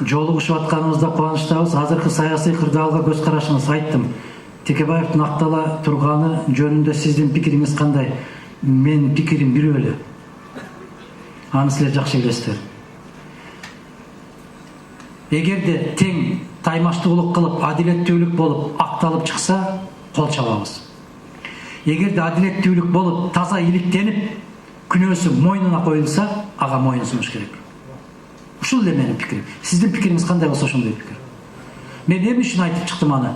жолугушуп атканыбызда кубанычтабыз. Азыркы саясий кырдаалга көз карашыңыз айттым. Текебаевдин актала турганы жөнүндө сиздин пикириңиз кандай? Менин пикирим бирөө эле. Аны силер жакшы билесиздер. Эгерде тең таймаштуулук кылып, адилеттүүлүк болуп, акталып чыкса, кол чабабыз. Эгерде адилеттүүлүк болуп, таза иликтенип, күнөөсү мойнуна коюлса, ага мойын сунуш керек. Ушул эле менин пикирим. Сиздин пикириңиз кандай болсо ошондой пикир. Мен эмне үчүн айтып чыктым аны?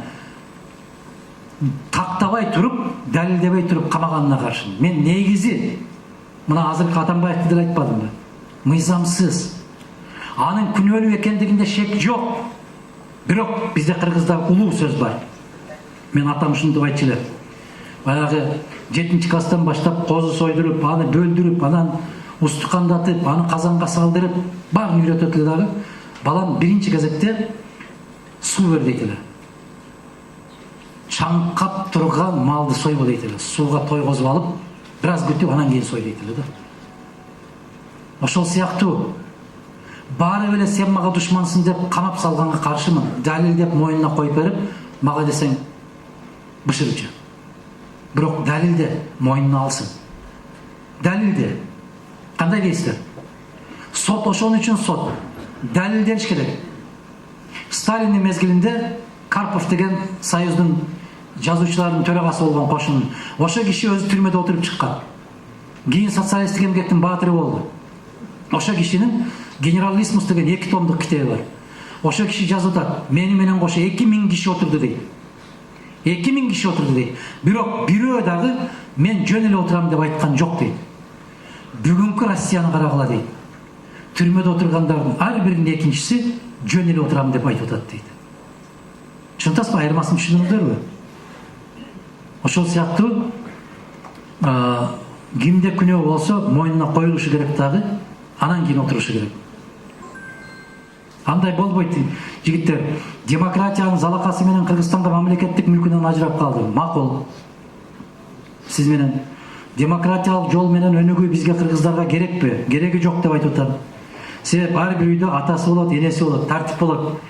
Тактабай туруп, далилдебей туруп камаганына каршы. Мен негизи мына азыркы Атамбаевди деле айтпадымбы? Мыйзамсыз. Анын күнөөлүү экендигинде шек жок. Бирок бизде кыргызда улуу сөз бар. Мен атам ушуну айтчу элем. Баягы 7-класстан баштап козу сойдуруп, аны бөлдүрүп, анан устукандатып, аны казанга салдырып, баарын үйрөтөт эле дагы. Балам биринчи кезекте суу бер дейт эле. Чаңкап турган малды сойбо дейт эле. Сууга тойгозуп алып, бир аз күтүп, анан кийин сой дейт эле да. Ошол сыяктуу баары эле сен мага душмансың деп камап салганга каршымын. Далилдеп мойнуна коюп берип, мага десең бышырчы. Бирок далилде мойнуна алсын. Далилде. Кандай дейсиздер? Сот ошон үчүн сот. Далилдениш керек. Сталиндин мезгилинде Карпов деген Союздун жазуучулардын төрагасы болгон кошунун. Ошо киши өзү түрмөдө отуруп чыккан. Кийин социалисттик эмгектин баатыры болду. Ошо кишинин Генералиссимус деген 2 томдук китеби бар. Ошо киши жазып атат. Мени менен кошо 2000 киши отурду дейт. 2000 киши отурду дейт. Бирок бирөө дагы мен жөн эле отурам деп айткан жок дейт. Бүгүнкү Россияны карагыла дейт. Түрмөдө отургандардын ар биринин экинчиси жөн эле отурам деп айтып атат дейт. Чынтасызбы, айырмасын түшүндүңүздөрбү? Ошол сыяктуу кимде күнөө болсо мойнуна коюлушу керек дагы, анан кийин отурушу керек. Андай болбойт, жигиттер. Демократиянын залакасы менен Кыргызстанда мамлекеттик мүлкүнөн ажырап калды. Макул. Сиз менен демократиялык жол менен өнүгүү бизге кыргыздарга керекпи? Кереги жок деп айтып атам. Себеп ар бир үйдө атасы болот, энеси болот, тартип болот.